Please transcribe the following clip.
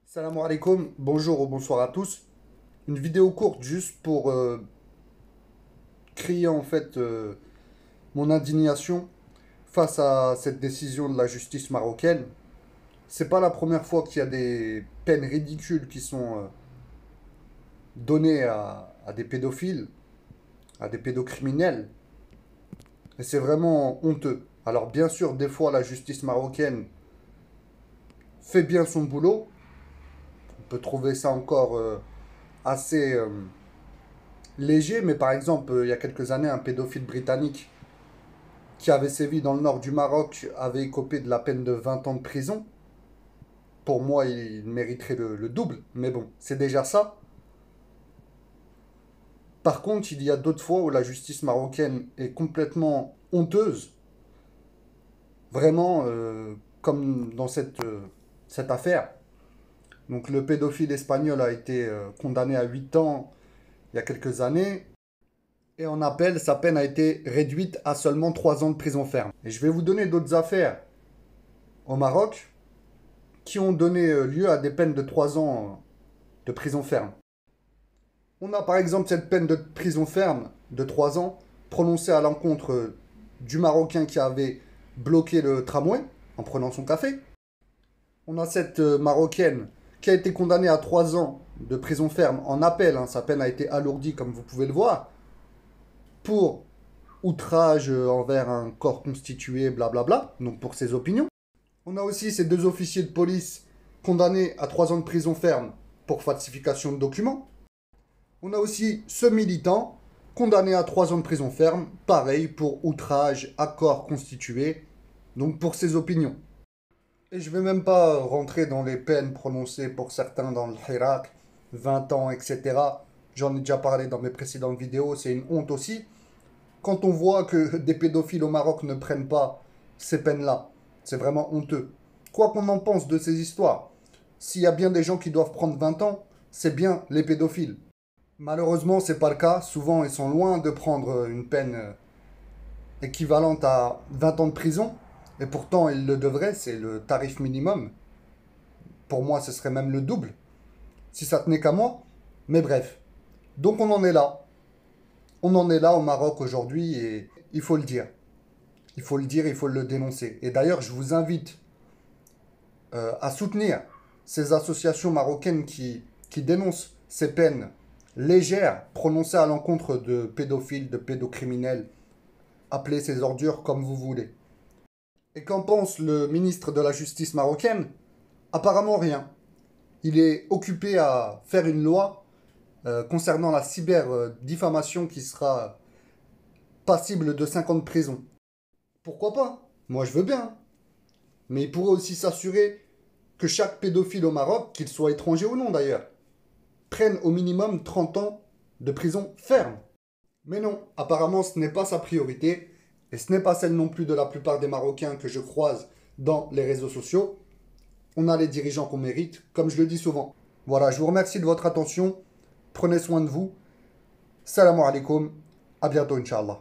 Salam alaikum, bonjour ou bonsoir à tous. Une vidéo courte juste pour crier mon indignation face à cette décision de la justice marocaine. C'est pas la première fois qu'il y a des peines ridicules qui sont données à des pédophiles, à des pédocriminels. Et c'est vraiment honteux. Alors bien sûr, des fois la justice marocaine fait bien son boulot. On peut trouver ça encore assez léger, mais par exemple, il y a quelques années, un pédophile britannique qui avait sévi dans le nord du Maroc avait écopé de la peine de 20 ans de prison. Pour moi, il mériterait le double, mais bon, c'est déjà ça. Par contre, il y a d'autres fois où la justice marocaine est complètement honteuse, vraiment, comme dans cette affaire. Donc le pédophile espagnol a été condamné à 8 ans il y a quelques années. Et en appel, sa peine a été réduite à seulement 3 ans de prison ferme. Et je vais vous donner d'autres affaires au Maroc qui ont donné lieu à des peines de 3 ans de prison ferme. On a par exemple cette peine de prison ferme de 3 ans prononcée à l'encontre du Marocain qui avait bloqué le tramway en prenant son café. On a cette Marocaine qui a été condamnée à 3 ans de prison ferme en appel. Sa peine a été alourdie comme vous pouvez le voir pour outrage envers un corps constitué, blablabla, donc pour ses opinions. On a aussi ces deux officiers de police condamnés à 3 ans de prison ferme pour falsification de documents. On a aussi ce militant condamné à 3 ans de prison ferme, pareil pour outrage à corps constitué, donc pour ses opinions. Et je ne vais même pas rentrer dans les peines prononcées pour certains dans le Hirak, 20 ans, etc. J'en ai déjà parlé dans mes précédentes vidéos, c'est une honte aussi. Quand on voit que des pédophiles au Maroc ne prennent pas ces peines-là, c'est vraiment honteux. Quoi qu'on en pense de ces histoires, s'il y a bien des gens qui doivent prendre 20 ans, c'est bien les pédophiles. Malheureusement, c'est pas le cas. Souvent, ils sont loin de prendre une peine équivalente à 20 ans de prison. Et pourtant, ils le devraient, c'est le tarif minimum. Pour moi, ce serait même le double, si ça tenait qu'à moi. Mais bref. Donc on en est là. On en est là au Maroc aujourd'hui et il faut le dire. Il faut le dire, il faut le dénoncer. Et d'ailleurs, je vous invite à soutenir ces associations marocaines qui dénoncent ces peines légères prononcées à l'encontre de pédophiles, de pédocriminels. Appelez ces ordures comme vous voulez. Et qu'en pense le ministre de la Justice marocaine? Apparemment rien. Il est occupé à faire une loi concernant la cyber-diffamation qui sera passible de 5 ans de prison. Pourquoi pas? Moi je veux bien. Mais il pourrait aussi s'assurer que chaque pédophile au Maroc, qu'il soit étranger ou non d'ailleurs, prenne au minimum 30 ans de prison ferme. Mais non, apparemment ce n'est pas sa priorité, et ce n'est pas celle non plus de la plupart des Marocains que je croise dans les réseaux sociaux. On a les dirigeants qu'on mérite, comme je le dis souvent. Voilà, je vous remercie de votre attention, prenez soin de vous. Salam alaikum, à bientôt Inch'Allah.